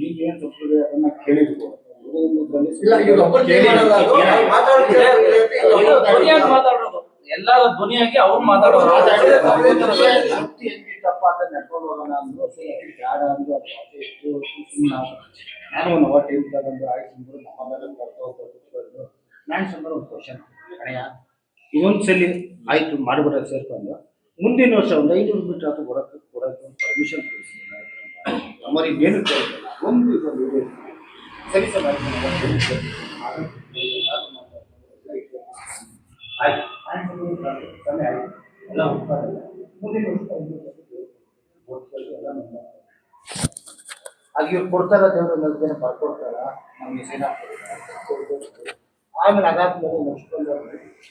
ಈಗೇನು ತಪ್ಪಿದೆ ಅದನ್ನ ಕೇಳಿದ್ರು. ಎಲ್ಲರ ಧ್ವನಿಯಾಗಿ ಅವ್ರು ಮಾತಾಡೋದು ಹೆಂಗಿತ್ತಪ್ಪ ಅಂತ ನಡ್ಕೊಂಡು ಹೋಗೋಣ ಅಂದ್ರು. ಬೇಡ ಅಂದ್ರು. ನಾನು ಒಂದು ಅವತ್ತು ಇರ್ತಕ್ಕಂಥ ಆಯ್ತು ನಮ್ಮ ಕೂತ್ಕೊಂಡು ನಾನು ಸುಮಾರು ಒಂದು ಕ್ವಶನ್ ಅಣೆಯ ಇನ್ನೊಂದ್ಸಲಿ ಆಯ್ತು ಮಾಡಿಬಿಟ್ರೆ ಸೇರ್ಕೊಂಡು ಮುಂದಿನ ವರ್ಷ ಒಂದು 500 ಮೀಟರ್ ಅಥವಾ ಕೊಡಕ್ಕೆ ಪರ್ಮಿಷನ್ ಕೊಡಿಸ್ತೀನಿ ನಮ್ಮರಿಗೆ ಏನು ಕೇಳ್ತಿಲ್ಲ. ಒಂದು ಸರಿ ಸರ್ ಆಯ್ತು ಸಮಯ ಆಯ್ತು ಎಲ್ಲ ಉತ್ಪಾದನೆ ಮುಂದಿನ ವರ್ಷ ಎಲ್ಲ ಅದು ಇವ್ರು ಕೊಡ್ತಾರ ದೇವ್ರ ನಲ್ದೇನೆ ಬರ್ಕೊಡ್ತಾರ ನಮ್ಗೆ ಸೈನ್ ಹಾಕ್ತಾರೆ. ಆಮೇಲೆ ಅದಾದ್ಮೇಲೆ ನೆಕ್ಸ್ಟ್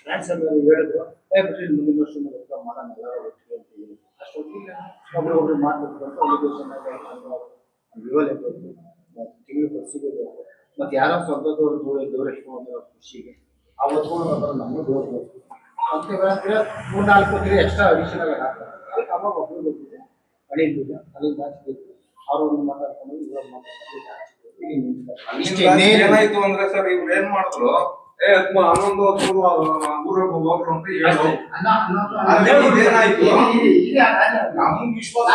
ಫ್ರೆಂಡ್ಸ್ ಎಲ್ಲ ಹೇಳಿದ್ರು ಬಿಟ್ರಿ ಮುಂದಿನ ವರ್ಷ ಮಾಡೋಣ ಎಲ್ಲ ಒಟ್ಟಿಗೆ ಅಂತ ಹೇಳಿ ಅಷ್ಟೊತ್ತಿಗೆ ಒಬ್ರು ಮಾತಾಡ್ಕೊಂಡು ಅಲಿಗೇಷನ್ ವಿವಲ್ ತಿಂಗಳು ಬಸ್ಸಿಗೆ ಬೇಕು ಮತ್ತು ಯಾರೋ ಸ್ವಂತದವ್ರು ದೇವ್ರ ಇಟ್ಕೊಂಡಿರೋ ಖುಷಿಗೆ ಅವತ್ತು ನಮ್ಮದು ದೇವ್ರ ಬೇಕು ಅಂತ 3-4 ದಿನ ಎಕ್ಸ್ಟ್ರಾ ಅಡಿಷನಲ್ ಹಾಕ್ತಾರೆ. ಅದಕ್ಕೆ ಅವಾಗ ಒಬ್ಬರು ಗೊತ್ತಿದೆ ಅಳಿಲಿಲ್ಲ ಅಲ್ಲಿಂದ ಹಾಚ್ಬೇಕು ಅವ್ರು ಒಂದು ಮಾತಾಡ್ಕೊಂಡು ಇವಾಗ ಏನಾಯ್ತು ಅಂದ್ರೆ ಸರ್ ಇವ್ರು ಏನ್ ಮಾಡಿದ್ರು 11 ಊರಿಗೆ ಹೋಗ್ರು ಅಂತ ಹೇಳು ಏನಾಯ್ತು ನಮ್ಗೆ ವಿಶ್ವಾಸ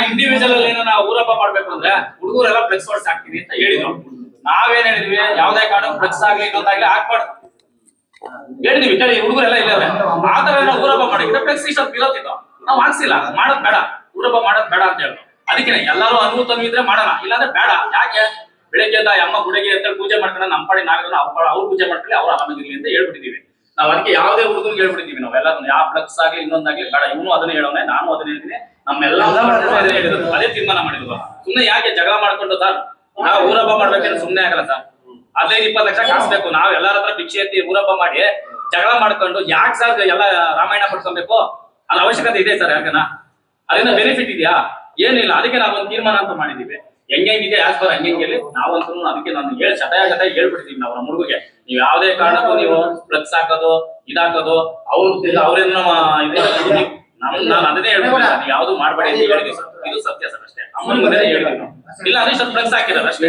ಇಂಡಿವಿಜುವಲ್ ಅಲ್ಲಿ ನಾವು ಊರಪ್ಪ ಮಾಡ್ಬೇಕು ಅಂದ್ರೆ ಹುಡುಗರೆಲ್ಲ ಫ್ಲೆಕ್ಸ್ ವರ್ಡ್ಸ್ ಹಾಕ್ತೀವಿ ಅಂತ ಹೇಳಿದ್ರು. ನಾವೇನ್ ಹೇಳಿದ್ವಿ ಯಾವ್ದೇ ಕಾರಣಕ್ಕೂ ಫ್ಲೆಕ್ಸ್ ಆಗ್ಲಿ ಇನ್ನೊಂದಾಗ್ಲಿ ಹಾಕ್ಬಾರ್ದು ಹೇಳಿದ್ವಿ. ಕೇಳಿ ಹುಡುಗರೆಲ್ಲ ಇಲ್ಲವ್ರೆ ಆ ತರ ನಾವು ಊರಪ್ಪ ಮಾಡಿದ್ರೆ ಫ್ಲೆಕ್ಸ್ ಇಷ್ಟೊಂದು ಇರೋತಿತ್ತು ನಾವು ಹಾಕ್ಸಿಲ್ಲ. ಮಾಡೋದ್ ಬೇಡ ಊರಪ್ಪ ಮಾಡೋದ್ ಬೇಡ ಅಂತ ಹೇಳಿದ್ರು. ಅದಕ್ಕೆ ಎಲ್ಲರೂ ಅನುಭವ ಇದ್ರೆ ಮಾಡೋಣ ಇಲ್ಲಾಂದ್ರೆ ಬೇಡ. ಯಾಕೆ ಬೆಳಿಗ್ಗೆ ಅಮ್ಮ ಗುಡಿಗೆ ಅಂತ ಪೂಜೆ ಮಾಡ್ಕೊಂಡು ನಮ್ಮ ಕಡೆ ನಾಗರನ್ನ ಅವ್ರು ಪೂಜೆ ಮಾಡ್ಕೊಳ್ಳಿ ಅವ್ರು ಆರಾಮಾಗಿರ್ಲಿ ಅಂತ ಹೇಳ್ಬಿಟ್ಟಿದೀವಿ ನಾವು. ಅದಕ್ಕೆ ಯಾವುದೇ ಹುಡುಗರಿಗೆ ಹೇಳ್ಬಿಟ್ಟಿದೀವಿ ನಾವೆಲ್ಲ ಯಾವ ಫ್ಲೆಕ್ಸ್ ಆಗ್ಲಿ ಇನ್ನೊಂದಾಗ್ಲಿ ಬೇಡ. ಇವನು ಅದನ್ನ ಹೇಳೋನೆ ನಾನು ಅದನ್ನ ಹೇಳ್ತೀನಿ ನಮ್ಮೆಲ್ಲ ಅದೇ ತೀರ್ಮಾನ ಮಾಡಿದ್ವಿ. ಸುಮ್ನೆ ಯಾಕೆ ಜಗಳ ಮಾಡ್ಕೊಂಡು ಸರ್ ನಾವು ಊರಬ್ಬ ಮಾಡ್ಬೇಕಂದ್ರೆ ಸುಮ್ನೆ ಆಗಲ್ಲ ಸರ್. 15-20 ಲಕ್ಷ ಕಾಸ್ಬೇಕು. ನಾವ್ ಎಲ್ಲಾರ ಹತ್ರ ಭಿಕ್ಷೆ ಎತ್ತಿ ಊರಬ್ಬ ಮಾಡಿ ಜಗಳ ಮಾಡ್ಕೊಂಡು ಯಾಕೆ ಸರ್ ಎಲ್ಲ ರಾಮಾಯಣ ಪಡ್ಕೊಬೇಕು? ಅದ್ರ ಅವಶ್ಯಕತೆ ಇದೆ ಸರ್? ಯಾಕನ ಅದರಿಂದ ಬೆನಿಫಿಟ್ ಇದೆಯಾ? ಏನಿಲ್ಲ. ಅದಕ್ಕೆ ನಾವೊಂದು ತೀರ್ಮಾನ ಅಂತ ಮಾಡಿದೀವಿ. ಹೆಂಗಿದೆ ಆಸ್ ಪರ್ ಹಂಗೆಲ್ಲಿ ನಾವಂತೂ ಅದಕ್ಕೆ ನಾನು ಶತಾಯಗತ ಹೇಳ್ಬಿಡ್ತೀವಿ ನಾವು ನಮ್ಮ ಹುಡುಗಗೆ ನೀವು ಯಾವುದೇ ಕಾರಣಕ್ಕೂ ನೀವು ಫ್ಲೆಕ್ಸ್ ಹಾಕೋದು ಇದಾಕೋದು ಅವ್ರೇನು ನಾನು ಅದನ್ನೇ ಹೇಳ್ಬಿಡ್ತೀನಿ ಸರ್. ಯಾವ್ದು ಮಾಡ್ಬೇಡಿ ಅಂತ ಹೇಳಿದ್ವಿ ಸರ್. ಇದು ಸತ್ಯ ಸರ್. ಅಷ್ಟೇ ಅಮ್ಮನ ಮುಂದೆ ಹೇಳಿದ್ವಿ ನಾವು. ಇಲ್ಲ ಅದೇ ಫ್ಲೆಕ್ಸ್ ಹಾಕಿದಾರೆ ಅಷ್ಟೇ.